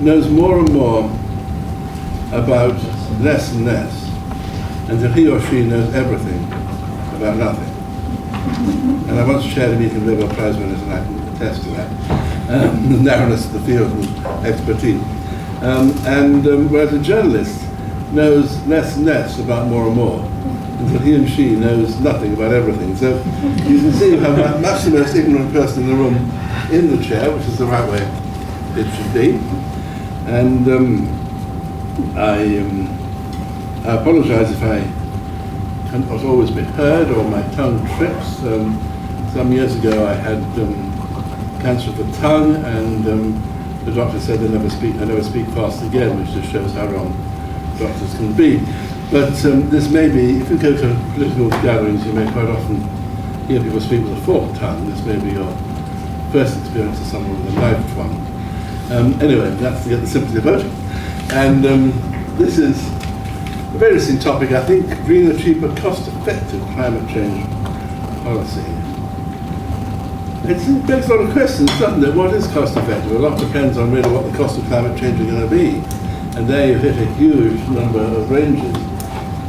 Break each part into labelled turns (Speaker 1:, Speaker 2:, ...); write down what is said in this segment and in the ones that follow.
Speaker 1: knows more and more about less and less, until he or she knows everything about nothing. And I once chaired a meeting of Nobel Prize winners, and I can attest to that, the narrowness of the field and expertise. Whereas a journalist knows less and less about more and more, until he and she knows nothing about everything. So you can see you have much the most ignorant person in the room in the chair, which is the right way it should be. And I apologize if I have not always been heard or my tongue trips. Some years ago I had cancer of the tongue, and the doctor said I never speak fast again, which just shows how wrong doctors can be. But this may be, if you go to political gatherings, you may quite often hear people speak with a forked tongue. This may be your first experience of someone with a knifed one. Anyway, that's to get the sympathy of voting. And this is a very interesting topic, I think, green and cheap but cost-effective climate change policy. It begs a lot of questions, doesn't it? What is cost-effective? A lot depends on really what the cost of climate change are going to be. And there you hit a huge number of ranges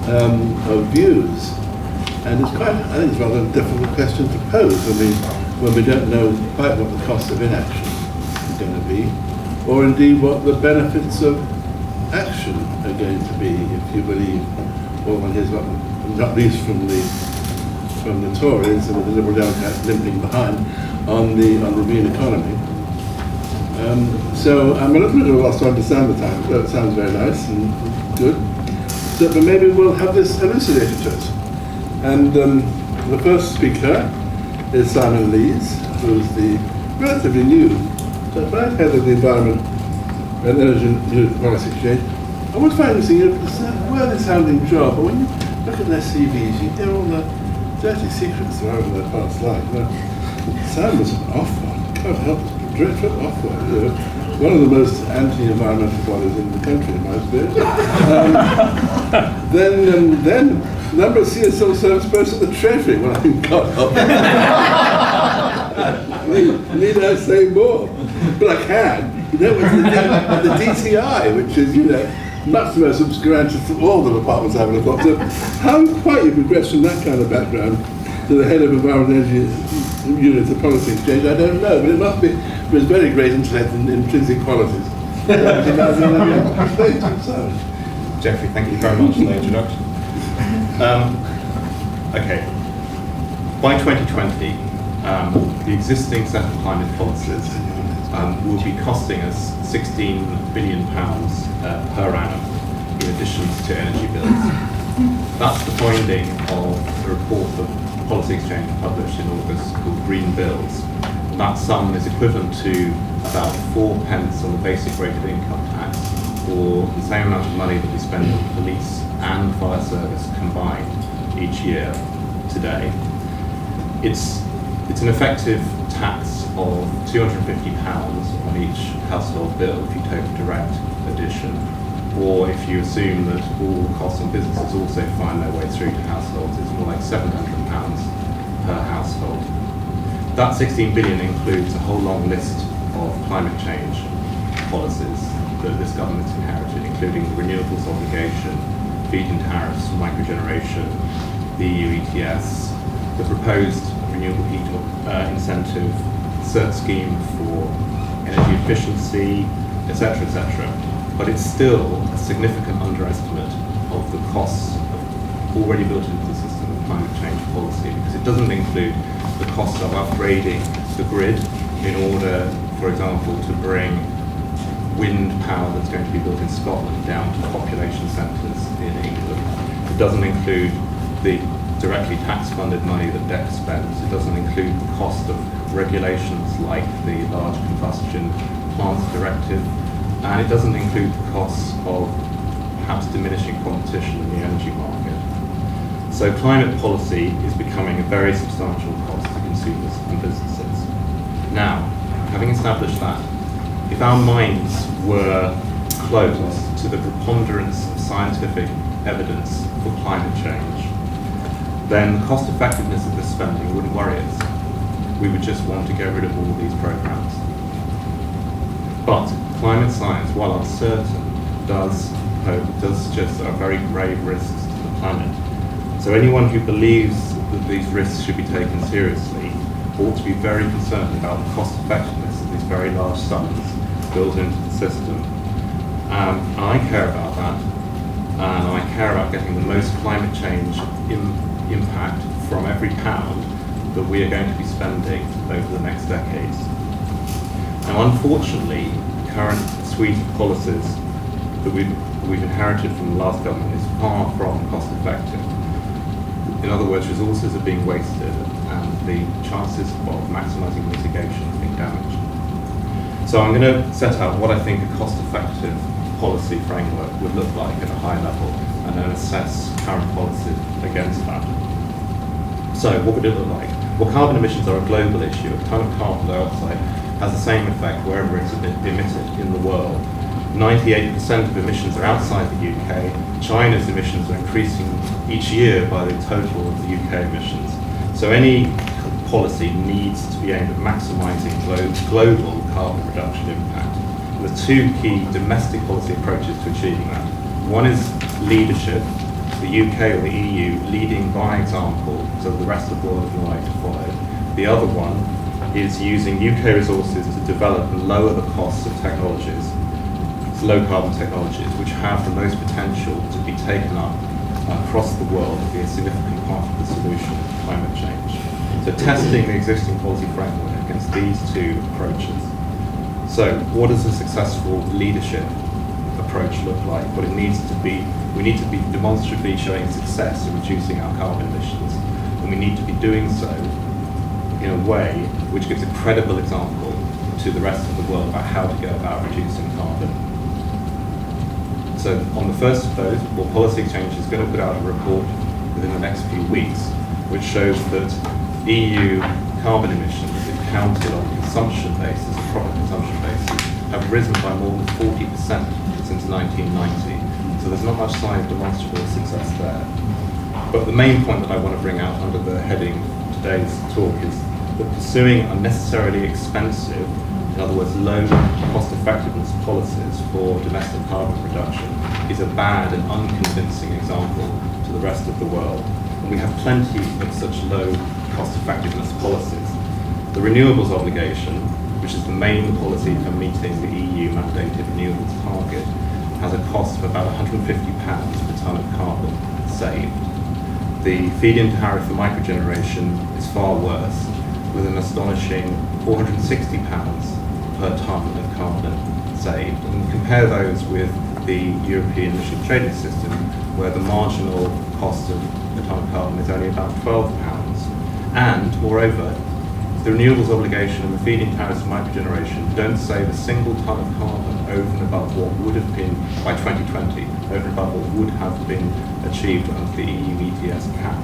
Speaker 1: of views. And it's quite, I think it's rather a difficult question to pose when we don't know quite what the cost of inaction is going to be, or indeed what the benefits of action are going to be, if you believe all one hears, not least from the Tories and with the Liberal Democrats limping behind on the green economy. So I'm a little bit lost to understand the time, but it sounds very nice and good. So, but maybe we'll have this elucidated to us. And the first speaker is Simon Lees, who's the relatively new vice head of the Environment and Energy Policy Exchange. I would find this it's a worthy-sounding job, but when you look at their CVs, you hear all the dirty secrets that are in their past life. Sam was an off one. God help us. Dreadful off one. One of the most anti-environmental bodies in the country, in my experience. Then number C is civil service person at the Treasury. Well, I think God help me. Need I say more? But I can. You know, with the DTI, which is, much the most obscurantist of all the departments I would have got. So how quite you progress from that kind of background to the head of Environment and Energy Unit of Policy Exchange, I don't know, but it must be for his very great intellect and intrinsic qualities.
Speaker 2: Geoffrey, thank you very much for the introduction. Okay, by 2020, the existing set of climate policies will be costing us £16 billion per annum in addition to energy bills. That's the finding of the report that Policy Exchange published in August called Green Bills. That sum is equivalent to about 4 pence on the basic rate of income tax, or the same amount of money that we spend on police and fire service combined each year today. It's an effective tax of £250 on each household bill if you take a direct addition, or if you assume that all costs on businesses also find their way through to households, it's more like £700 per household. That 16 billion includes a whole long list of climate change policies that this government's inherited, including the renewables obligation, feed-in tariffs, microgeneration, the EU ETS, the proposed renewable heat incentive, cert scheme for energy efficiency, etc., etc. But it's still a significant underestimate of the costs already built into the system of climate change policy, because it doesn't include the costs of upgrading the grid in order, for example, to bring wind power that's going to be built in Scotland down to population centres in England. It doesn't include the directly tax-funded money that DEC spends. It doesn't include the cost of regulations like the Large Combustion Plants Directive, and it doesn't include the costs of perhaps diminishing competition in the energy market. So climate policy is becoming a very substantial cost to consumers and businesses. Now, having established that, if our minds were closed to the preponderance of scientific evidence for climate change, then the cost effectiveness of this spending wouldn't worry us. We would just want to get rid of all these programs. But climate science, while uncertain, does suggest there are very grave risks to the planet. So anyone who believes that these risks should be taken seriously ought to be very concerned about the cost effectiveness of these very large sums built into the system. I care about that, and I care about getting the most climate change impact from every pound that we are going to be spending over the next decades. Now, unfortunately, the current suite of policies that we've inherited from the last government is far from cost effective. In other words, resources are being wasted and the chances of maximising mitigation are being damaged. So I'm going to set out what I think a cost-effective policy framework would look like at a high level and then assess current policies against that. So what would it look like? Well, carbon emissions are a global issue. A ton of carbon dioxide has the same effect wherever it's emitted in the world. 98% of emissions are outside the UK. China's emissions are increasing each year by the total of the UK emissions. So any policy needs to be aimed at maximising global carbon reduction impact. And there are two key domestic policy approaches to achieving that. One is leadership, the UK or the EU leading by example so the rest of the world is more likely to follow. The other one is using UK resources to develop and lower the costs of technologies, low carbon technologies, which have the most potential to be taken up across the world and be a significant part of the solution to climate change. So testing the existing policy framework against these two approaches. So what does a successful leadership approach look like? What it needs to be, we need to be demonstrably showing success in reducing our carbon emissions, and we need to be doing so in a way which gives a credible example to the rest of the world about how to go about reducing carbon. So on the first of those, well, Policy Exchange is going to put out a report within the next few weeks, which shows that EU carbon emissions, if counted on a consumption basis, a proper consumption basis, have risen by more than 40% since 1990. So there's not much sign of demonstrable success there. But the main point that I want to bring out under the heading of today's talk is that pursuing unnecessarily expensive, in other words, low cost effectiveness policies for domestic carbon reduction is a bad and unconvincing example to the rest of the world. And we have plenty of such low cost effectiveness policies. The renewables obligation, which is the main policy for meeting the EU mandated renewables target, has a cost of about £150 per tonne of carbon saved. The feed-in tariff for microgeneration is far worse, with an astonishing £460 per tonne of carbon saved. And compare those with the European emission trading system, where the marginal cost of a tonne of carbon is only about £12. And moreover, the renewables obligation and the feed-in tariffs for microgeneration don't save a single tonne of carbon over and above what would have been, by 2020, over and above what would have been achieved under the EU ETS cap.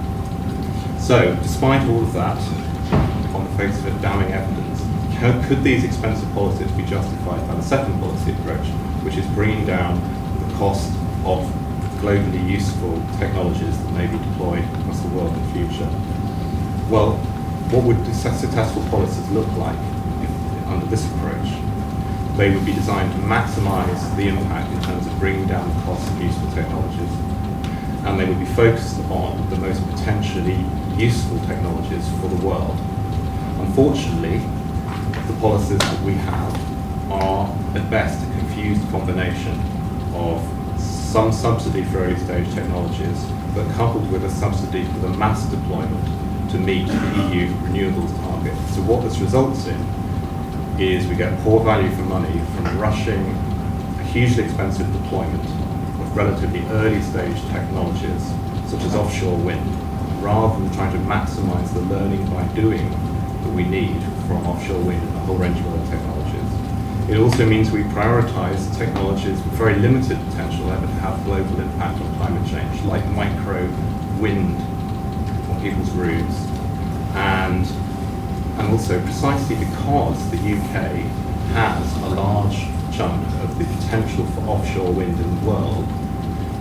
Speaker 2: So, despite all of that, on the face of it, damning evidence, how could these expensive policies be justified by the second policy approach, which is bringing down the cost of globally useful technologies that may be deployed across the world in the future? Well, what would successful policies look like under this approach? They would be designed to maximise the impact in terms of bringing down the cost of useful technologies, and they would be focused on the most potentially useful technologies for the world. Unfortunately, the policies that we have are at best a confused combination of some subsidy for early stage technologies, but coupled with a subsidy for the mass deployment to meet the EU renewables target. So what this results in is we get poor value for money from rushing a hugely expensive deployment of relatively early stage technologies, such as offshore wind, rather than trying to maximise the learning by doing that we need from offshore wind and a whole range of other technologies. It also means we prioritise technologies with very limited potential ever to have global impact on climate change, like micro wind on people's roofs, and also precisely because the UK has a large chunk of the potential for offshore wind in the world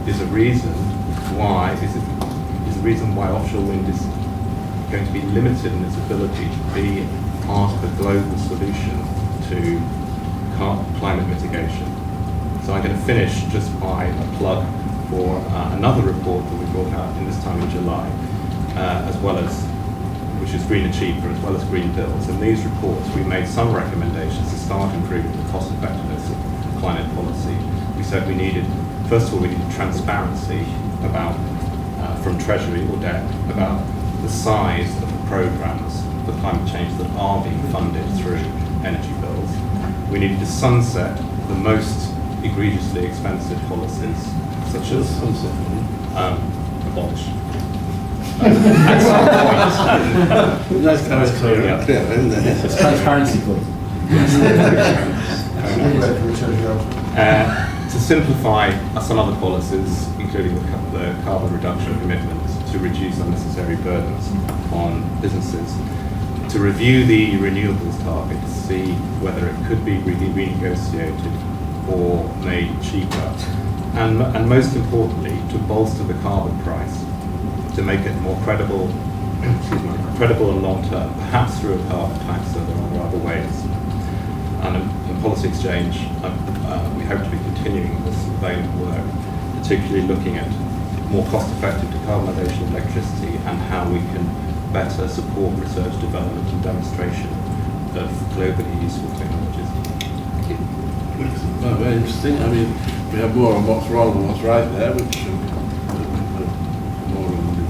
Speaker 2: is a reason why offshore wind is going to be limited in its ability to be part of a global solution to climate mitigation. So I'm going to finish just by a plug for another report that we brought out in this time in July, as well as, which is Green Achiever, as well as Green Bills. In these reports, we made some recommendations to start improving the cost effectiveness of climate policy. We said we needed, first of all, we needed transparency about, from Treasury or debt, about the size of the programs for climate change that are being funded through energy bills. We needed to sunset the most egregiously expensive policies, such as abolish. At some point.
Speaker 1: Nice clarity, isn't it?
Speaker 3: It's transparency point.
Speaker 2: To simplify some other policies, including the carbon reduction commitment, to reduce unnecessary burdens on businesses, to review the renewables target to see whether it could be renegotiated or made cheaper, and most importantly, to bolster the carbon price, to make it more credible, credible and long-term, perhaps through a carbon tax, so there are other ways. And in policy exchange, we hope to be continuing this vein of work, particularly looking at more cost-effective decarbonisation of electricity and how we can better support research, development and demonstration of globally useful technologies. Thank you.
Speaker 1: Well, very interesting. I mean, we have more on what's wrong and what's right there, which more on the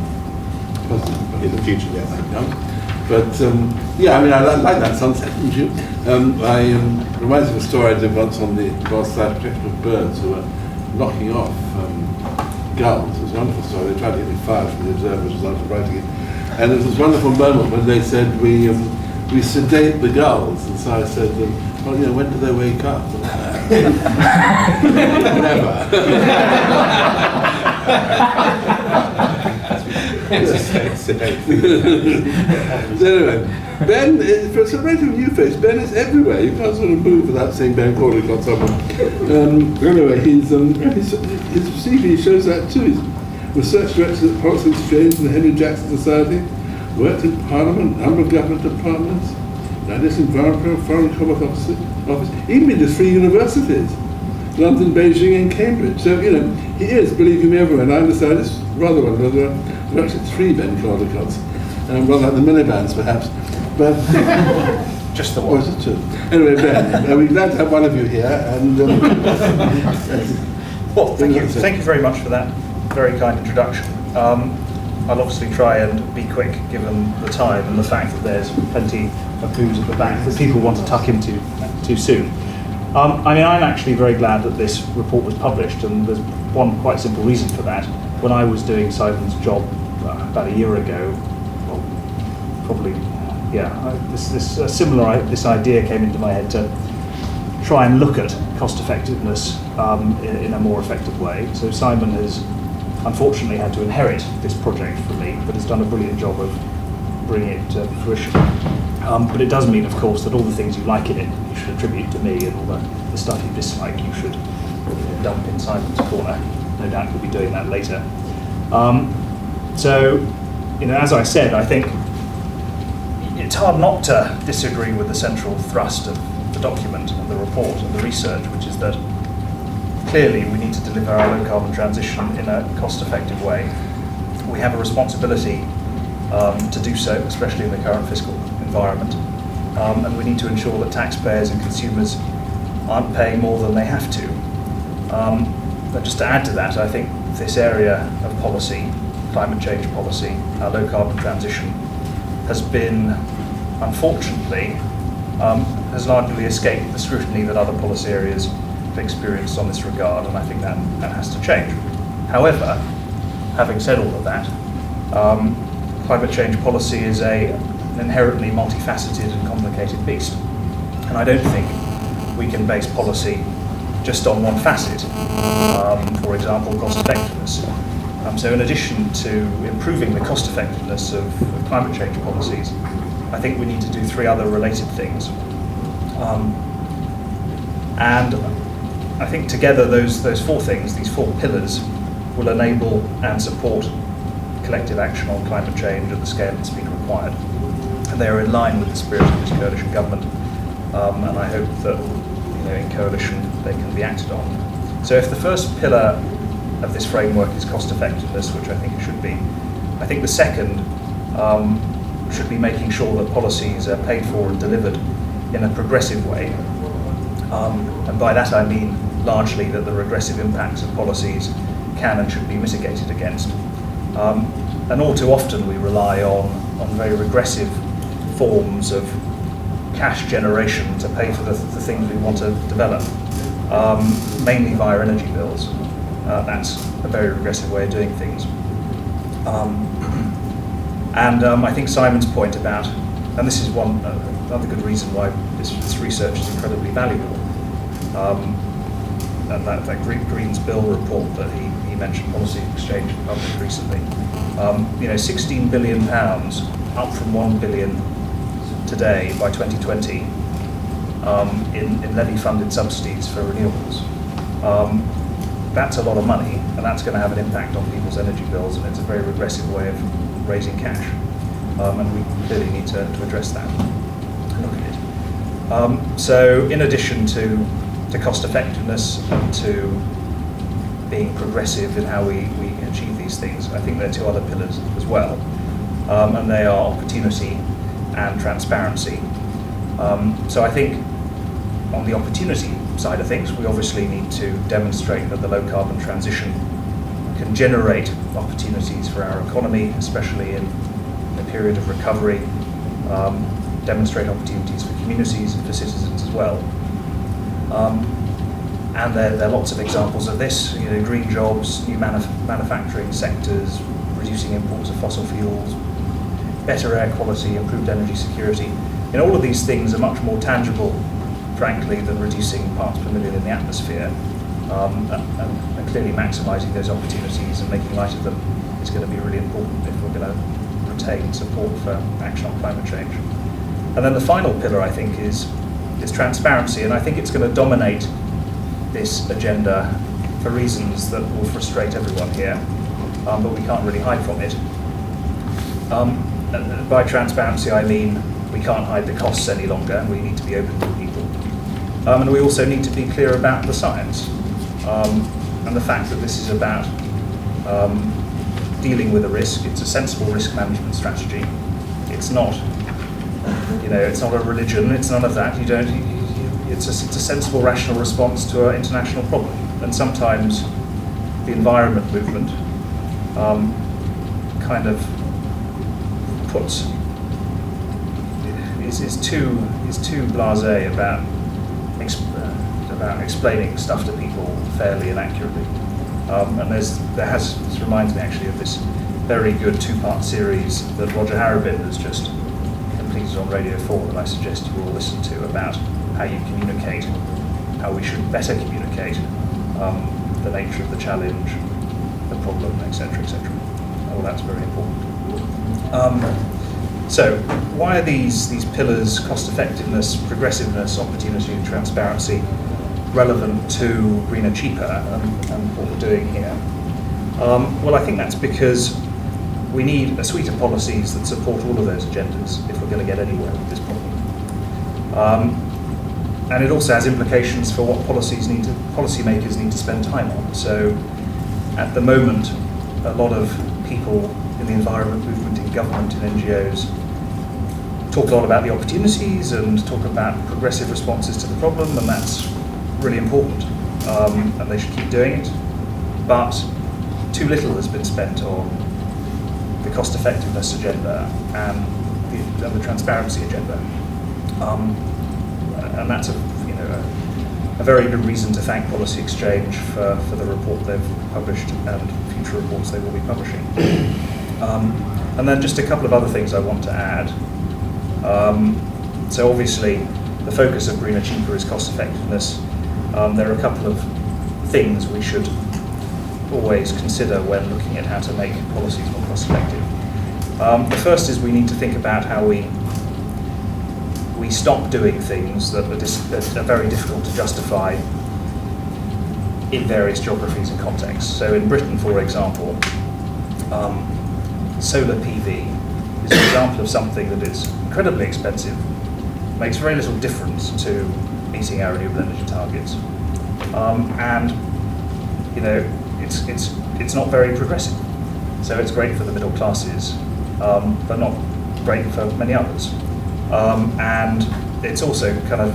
Speaker 1: positive
Speaker 2: In the future, yes.
Speaker 1: But yeah, I mean, I like that sunset, didn't you? Reminds me of a story I did once on the Royal Society protection of birds who were knocking off gulls. It was a wonderful story. They tried to get me fired from the Observer as a result of writing it. And it was this wonderful moment when they said, we sedate the gulls. And so I said, well, you know, when do they wake up? Never. Anyway, Ben, for a relatively new face, Ben is everywhere. You can't sort of move without seeing Ben Caldecott somewhere. Anyway, his CV shows that too. He's research director at Policy Exchange and the Henry Jackson Society, worked in Parliament, a number of government departments, United Environment, Foreign Commerce Office, even been to 3 universities, London, Beijing and Cambridge. So, you know, he is, believe me, everywhere. And I understand it's rather wonderful. There are actually 3 Ben Caldecotts, rather like the minivans perhaps. But
Speaker 3: just the
Speaker 1: or
Speaker 3: one.
Speaker 1: is it 2? Anyway, Ben, we're glad to have one of you here. And
Speaker 4: well, thank you very much for that very kind introduction. I'll obviously try and be quick given the time and the fact that there's plenty of booze at the back that people want to tuck into too soon. I mean, I'm actually very glad that this report was published, and there's one quite simple reason for that. When I was doing Simon's job about a year ago, well, probably, yeah, this idea came into my head to try and look at cost effectiveness in a more effective way. So Simon has unfortunately had to inherit this project from me, but has done a brilliant job of bringing it to fruition. But it does mean, of course, that all the things you like in it, you should attribute to me, and all the stuff you dislike, you should dump in Simon's corner. No doubt you'll be doing that later. So, you know, as I said, I think it's hard not to disagree with the central thrust of the document and the report and the research, which is that clearly we need to deliver our low carbon transition in a cost-effective way. We have a responsibility to do so, especially in the current fiscal environment, and we need to ensure that taxpayers and consumers aren't paying more than they have to. But just to add to that, I think this area of policy, climate change policy, our low carbon transition, has been, unfortunately, has largely escaped the scrutiny that other policy areas have experienced on this regard, and I think that has to change. However, having said all of that, climate change policy is an inherently multifaceted and complicated beast, and I don't think we can base policy just on one facet, for example, cost effectiveness. So in addition to improving the cost effectiveness of climate change policies, I think we need to do 3 other related things. And I think together those 4 things, these 4 pillars, will enable and support collective action on climate change at the scale that's been required. And they are in line with the spirit of this coalition government. And I hope that in coalition they can be acted on. So if the first pillar of this framework is cost effectiveness, which I think it should be, I think the second should be making sure that policies are paid for and delivered in a progressive way. And by that I mean largely that the regressive impacts of policies can and should be mitigated against. And all too often we rely on very regressive forms of cash generation to pay for the things we want to develop, mainly via energy bills. That's a very regressive way of doing things. I think Simon's point about, and this is another good reason why this research is incredibly valuable, and that Green's Bill report that he mentioned, Policy Exchange published recently, 16 billion pounds, up from 1 billion today by 2020, in levy-funded subsidies for renewables. That's a lot of money, and that's going to have an impact on people's energy bills, and it's a very regressive way of raising cash. And we clearly need to address that and look at it. So in addition to cost effectiveness and to being progressive in how we achieve these things, I think there are two other pillars as well, and they are opportunity and transparency. So I think on the opportunity side of things, we obviously need to demonstrate that the low carbon transition can generate opportunities for our economy, especially in a period of recovery, demonstrate opportunities for communities and for citizens as well. And there are lots of examples of this, green jobs, new manufacturing sectors, reducing imports of fossil fuels, better air quality, improved energy security. All of these things are much more tangible, frankly, than reducing parts per million in the atmosphere, and clearly maximising those opportunities and making light of them is going to be really important if we're going to retain support for action on climate change. And then the final pillar, I think, is transparency, and I think it's going to dominate this agenda for reasons that will frustrate everyone here, but we can't really hide from it. By transparency, I mean we can't hide the costs any longer, and we need to be open to people. And we also need to be clear about the science, and the fact that this is about dealing with a risk. It's a sensible risk management strategy. It's not, it's not a religion. It's none of that. It's a sensible, rational response to an international problem. And sometimes the environment movement kind of is too blasé about explaining stuff to people fairly and accurately. And this reminds me actually of this very good 2-part series that Roger Harrabin has just completed on Radio 4 that I suggest you all listen to, about how you communicate, how we should better communicate, the nature of the challenge, the problem, etc., etc. All that's very important. So why are these pillars, cost effectiveness, progressiveness, opportunity and transparency, relevant to greener, cheaper and what we're doing here? Well, I think that's because we need a suite of policies that support all of those agendas if we're going to get anywhere with this problem. And it also has implications for what policymakers need to spend time on. So at the moment, a lot of people in the environment movement, in government, in NGOs, talk a lot about the opportunities and talk about progressive responses to the problem, and that's really important, and they should keep doing it. But too little has been spent on the cost effectiveness agenda and the transparency agenda. And that's a very good reason to thank Policy Exchange for the report they've published and future reports they will be publishing. And then just a couple of other things I want to add. So obviously the focus of greener, cheaper is cost effectiveness. There are a couple of things we should always consider when looking at how to make policies more cost effective. The first is we need to think about how we stop doing things that are very difficult to justify in various geographies and contexts. So in Britain, for example, solar PV is an example of something that is incredibly expensive, makes very little difference to meeting our renewable energy targets. And it's not very progressive. So it's great for the middle classes, but not great for many others. And it's also kind of,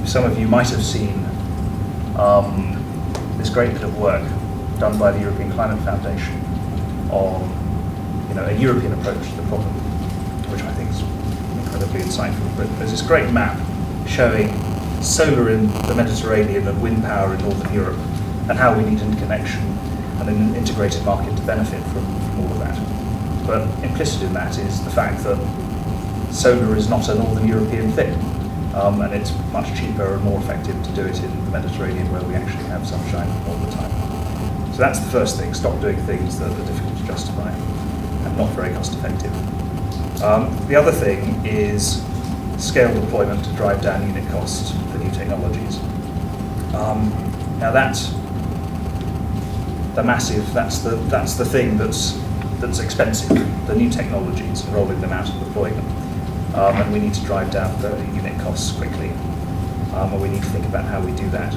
Speaker 4: some of you might have seen this great bit of work done by the European Climate Foundation on a European approach to the problem, which I think is incredibly insightful. But there's this great map showing solar in the Mediterranean and wind power in Northern Europe, and how we need interconnection and an integrated market to benefit from all of that. But implicit in that is the fact that solar is not a Northern European thing, and it's much cheaper and more effective to do it in the Mediterranean, where we actually have sunshine all the time. So that's the first thing: stop doing things that are difficult to justify and not very cost effective. The other thing is scale deployment to drive down unit costs for new technologies. Now that's the thing that's expensive, the new technologies and rolling them out and deploying them. And we need to drive down the unit costs quickly. And we need to think about how we do that.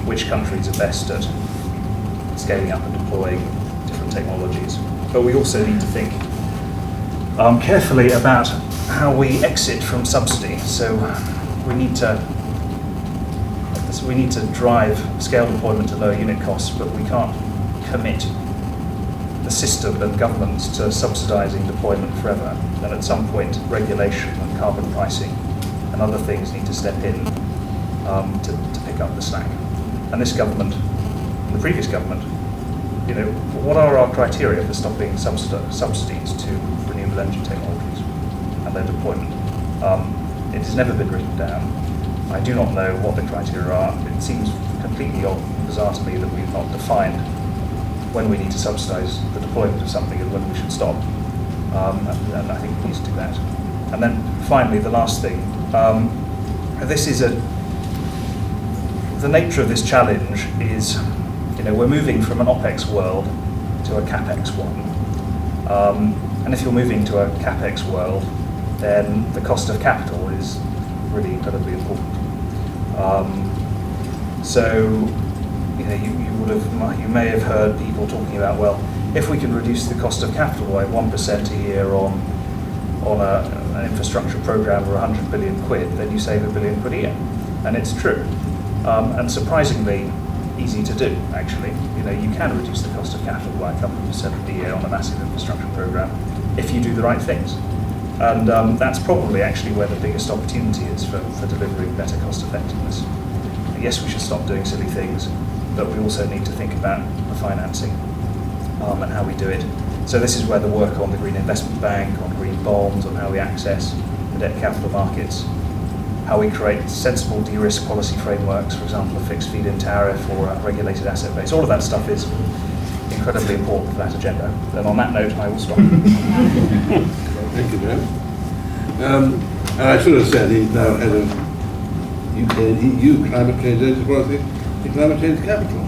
Speaker 4: Which countries are best at scaling up and deploying different technologies. But we also need to think carefully about how we exit from subsidy. So we need to drive scale deployment to lower unit costs, but we can't commit the system and governments to subsidising deployment forever. And at some point, regulation and carbon pricing and other things need to step in to pick up the slack. And this government, the previous government, what are our criteria for stopping subsidies to renewable energy technologies and their deployment? It has never been written down. I do not know what the criteria are. It seems completely bizarre to me that we've not defined when we need to subsidise the deployment of something and when we should stop. And I think we need to do that. And then finally, the last thing. The nature of this challenge is, we're moving from an OPEX world to a CAPEX one. And if you're moving to a CAPEX world, then the cost of capital is really incredibly important. You may have heard people talking about, well, if we can reduce the cost of capital by 1% a year on an infrastructure program of 100 billion quid, then you save £1 billion a year. And it's true. And surprisingly easy to do, actually. You can reduce the cost of capital by a couple of % a year on a massive infrastructure program if you do the right things. And that's probably actually where the biggest opportunity is for delivering better cost effectiveness. Yes, we should stop doing silly things, but we also need to think about the financing and how we do it. So this is where the work on the Green Investment Bank, on green bonds, on how we access the debt capital markets, how we create sensible de-risk policy frameworks, for example, a fixed feed-in tariff or a regulated asset base. All of that stuff is incredibly important for that agenda. And on that note, I will stop.
Speaker 1: Thank you, Geoff. And I should have said he's now head of UK and EU climate change energy policy and climate change capital.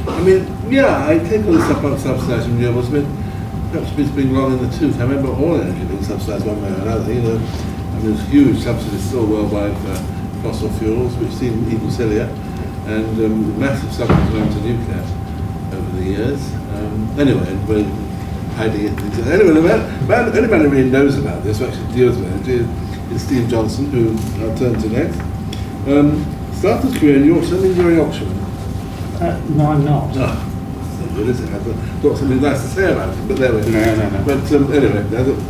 Speaker 1: I take all this stuff about subsidising renewables. Perhaps it's being long in the tooth. I remember all energy being subsidised one way or another. There's huge subsidies still worldwide for fossil fuels, which seem even sillier, and massive subsidies going to nuclear over the years. Anyway, we're hiding it. Anyway, the man who really knows about this, who actually deals with it, is Steve Johnson, who I'll turn to next. Started his career in Yorkshire. That means you're a Yorkshireman.
Speaker 3: No, I'm not.
Speaker 1: Oh, good, is it? I've got something nice to say about it, but there we go.
Speaker 3: No.
Speaker 1: But anyway,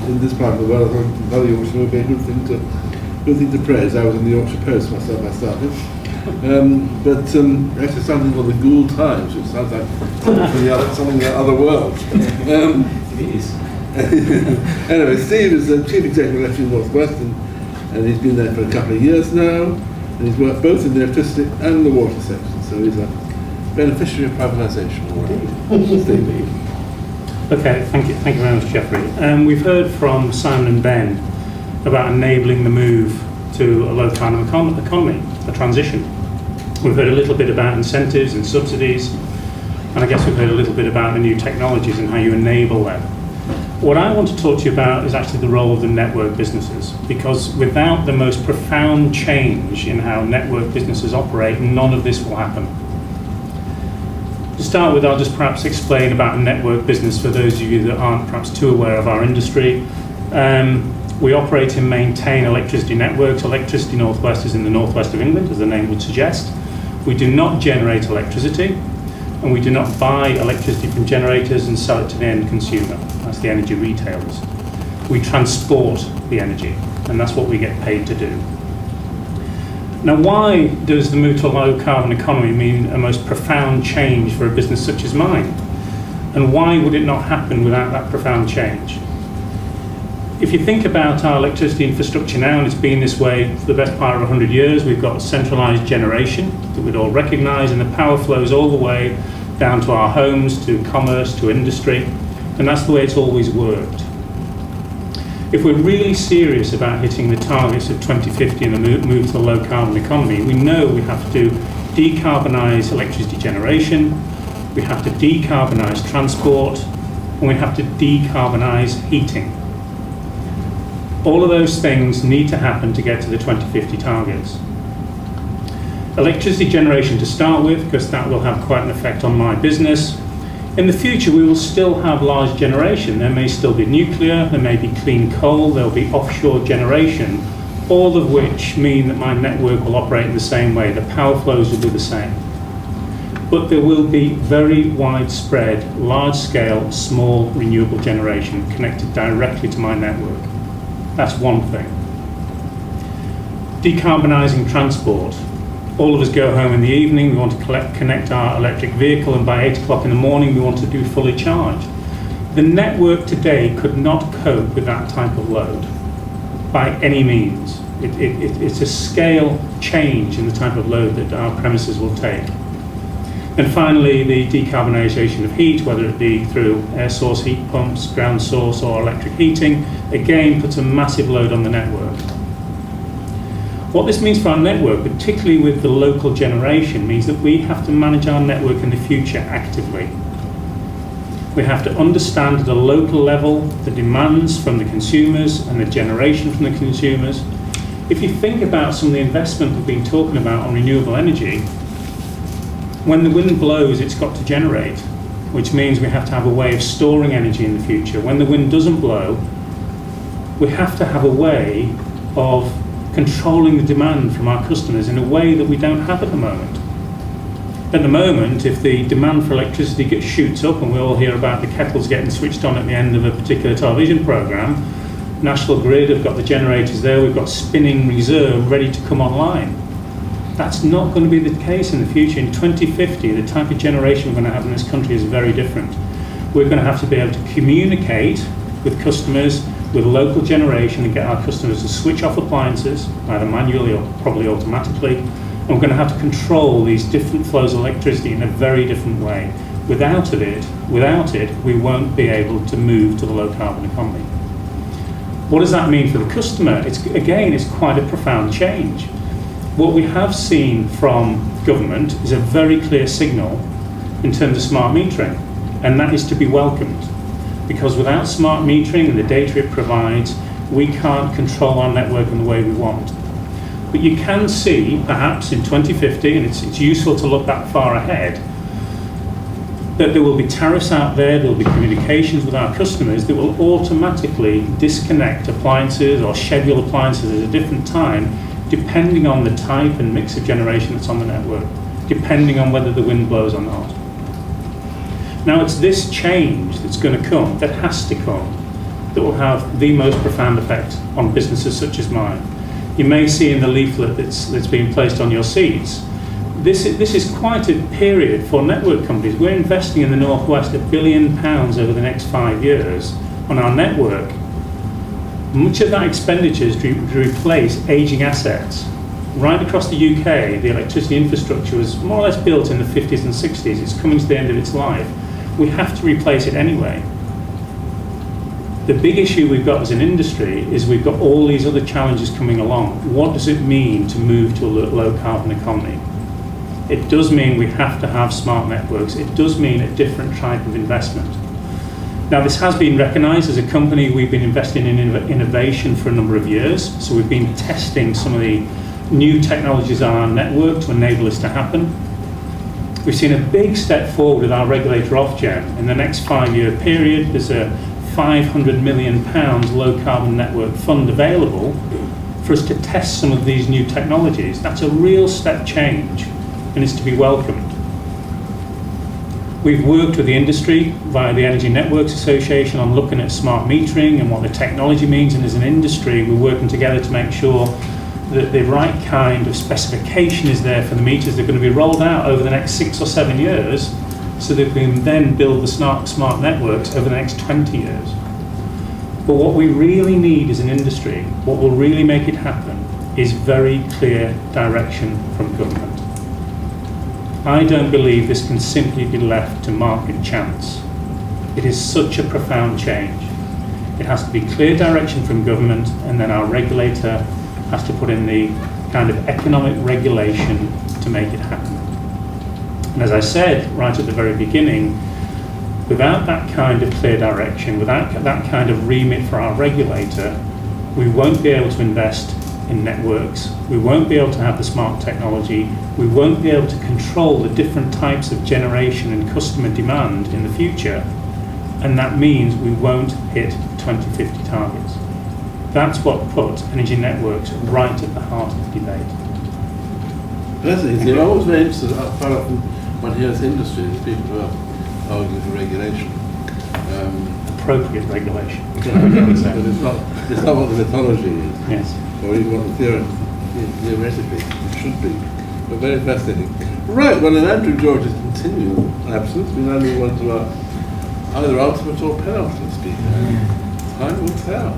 Speaker 1: in this part of the world, I thought another Yorkshireman would be a good thing to praise. I was in the Yorkshire Post myself, I started. Actually something called the Gould Times, which sounds like something in the other world.
Speaker 3: It is.
Speaker 1: Anyway, Steve is the Chief Executive of Electricity North West, and he's been there for a couple of years now, and he's worked both in the electricity and the water section, so he's a beneficiary of privatisation already. Steve.
Speaker 5: Okay, thank you very much, Geoffrey. We've heard from Simon and Ben about enabling the move to a low carbon economy, a transition. We've heard a little bit about incentives and subsidies, and I guess we've heard a little bit about the new technologies and how you enable them. What I want to talk to you about is actually the role of the network businesses, because without the most profound change in how network businesses operate, none of this will happen. To start with, I'll just perhaps explain about a network business for those of you that aren't perhaps too aware of our industry. We operate and maintain electricity networks. Electricity North West is in the northwest of England, as the name would suggest. We do not generate electricity, and we do not buy electricity from generators and sell it to the end consumer. That's the energy retailers. We transport the energy, and that's what we get paid to do. Now, why does the move to a low carbon economy mean a most profound change for a business such as mine? And why would it not happen without that profound change? If you think about our electricity infrastructure now, and it's been this way for the best part of 100 years, we've got centralised generation that we'd all recognise, and the power flows all the way down to our homes, to commerce, to industry, and that's the way it's always worked. If we're really serious about hitting the targets of 2050 and the move to the low carbon economy, we know we have to decarbonise electricity generation, we have to decarbonise transport, and we have to decarbonise heating. All of those things need to happen to get to the 2050 targets. Electricity generation to start with, because that will have quite an effect on my business. In the future, we will still have large generation. There may still be nuclear, there may be clean coal, there will be offshore generation, all of which mean that my network will operate in the same way. The power flows will be the same. But there will be very widespread, large-scale, small renewable generation connected directly to my network. That's one thing. Decarbonising transport. All of us go home in the evening, we want to connect our electric vehicle, and by 8 o'clock in the morning we want to do fully charged. The network today could not cope with that type of load by any means. It's a scale change in the type of load that our premises will take. And finally, the decarbonisation of heat, whether it be through air source heat pumps, ground source or electric heating, again puts a massive load on the network. What this means for our network, particularly with the local generation, means that we have to manage our network in the future actively. We have to understand at a local level the demands from the consumers and the generation from the consumers. If you think about some of the investment we've been talking about on renewable energy, when the wind blows, it's got to generate, which means we have to have a way of storing energy in the future. When the wind doesn't blow, we have to have a way of controlling the demand from our customers in a way that we don't have at the moment. At the moment, if the demand for electricity shoots up, and we all hear about the kettles getting switched on at the end of a particular television programme, National Grid have got the generators there, we've got spinning reserve ready to come online. That's not going to be the case in the future. In 2050, the type of generation we're going to have in this country is very different. We're going to have to be able to communicate with customers, with local generation, and get our customers to switch off appliances, either manually or probably automatically. And we're going to have to control these different flows of electricity in a very different way. Without it, we won't be able to move to the low carbon economy. What does that mean for the customer? It's quite a profound change. What we have seen from government is a very clear signal in terms of smart metering, and that is to be welcomed. Because without smart metering and the data it provides, we can't control our network in the way we want. But you can see, perhaps in 2050, and it's useful to look that far ahead, that there will be tariffs out there will be communications with our customers that will automatically disconnect appliances or schedule appliances at a different time, depending on the type and mix of generation that's on the network, depending on whether the wind blows or not. Now, it's this change that's going to come, that has to come, that will have the most profound effect on businesses such as mine. You may see in the leaflet that's been placed on your seats, this is quite a period for network companies. We're investing in the Northwest £1 billion over the next 5 years on our network. Much of that expenditure is to replace aging assets. Right across the UK, the electricity infrastructure was more or less built in the 50s and 60s. It's coming to the end of its life. We have to replace it anyway. The big issue we've got as an industry is we've got all these other challenges coming along. What does it mean to move to a low carbon economy? It does mean we have to have smart networks. It does mean a different type of investment. Now, this has been recognised as a company. We've been investing in innovation for a number of years. So we've been testing some of the new technologies on our network to enable this to happen. We've seen a big step forward with our regulator Ofgem. In the next 5-year period, there's a £500 million low carbon network fund available for us to test some of these new technologies. That's a real step change, and it's to be welcomed. We've worked with the industry via the Energy Networks Association on looking at smart metering and what the technology means, and as an industry we're working together to make sure that the right kind of specification is there for the meters that are going to be rolled out over the next 6 or 7 years, so that we can then build the smart networks over the next 20 years. But what we really need as an industry, what will really make it happen, is very clear direction from government. I don't believe this can simply be left to market chance. It is such a profound change. It has to be clear direction from government, and then our regulator has to put in the kind of economic regulation to make it happen. And as I said right at the very beginning, without that kind of clear direction, without that kind of remit for our regulator, we won't be able to invest in networks, we won't be able to have the smart technology, we won't be able to control the different types of generation and customer demand in the future, and that means we won't hit 2050 targets. That's what put energy networks right at the heart of the debate.
Speaker 1: Personally, they're always very interested, quite often one hears industries, people who are arguing for regulation.
Speaker 5: Appropriate regulation.
Speaker 1: But it's not what the mythology is.
Speaker 5: Yes.
Speaker 1: Or even what the theoretically it should be. But very fascinating. Right, well, in Andrew George's continual absence, we now move on to our either ultimate or penultimate speaker. Time will tell.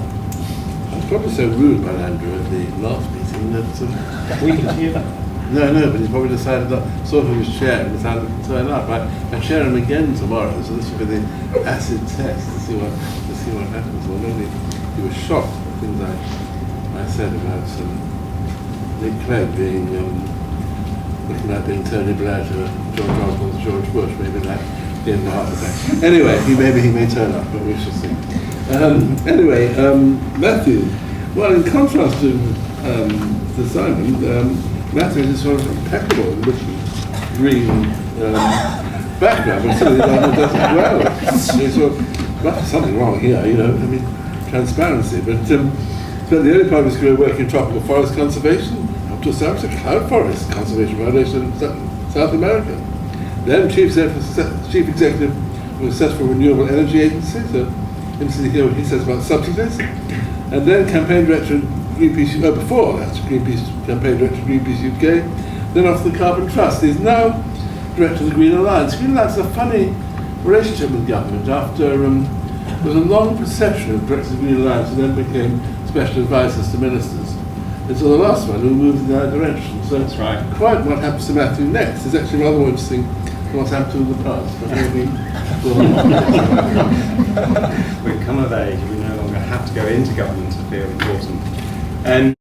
Speaker 1: I was probably so rude by Andrew at the last meeting that...
Speaker 5: We can hear that.
Speaker 1: No, but he probably decided not, sort of his chair, and decided to turn up. I chair him again tomorrow, so this will be the acid test to see what happens. Well, maybe he was shocked at things I said about Nick Clegg being looking like being Tony Blair to George Osborne's George Bush. Maybe that gave him a heart attack. Anyway, he may turn up, but we shall see. Matthew. Well, in contrast to Simon, Matthew is sort of impeccable looking green background, but certainly does it well. There's sort of, well, something wrong here, I mean, transparency. But spent the early part of his career working in tropical forest conservation, up to establish a cloud forest conservation foundation in South America. Then chief executive of a successful renewable energy agency, so interesting to hear what he says about subsidies. And then campaign director of Greenpeace, before that, campaign director of Greenpeace UK, then off the Carbon Trust. He's now director of the Green Alliance. Green Alliance is a funny relationship with government. After there was a long procession of directors of the Green Alliance who then became special advisors to ministers. And so the last one who moved in that direction. So
Speaker 2: that's right.
Speaker 1: Quite what happens to Matthew next is actually rather more interesting than what's happened to him in the past. But maybe
Speaker 6: we've come of age, we no longer have to go into government to feel important. And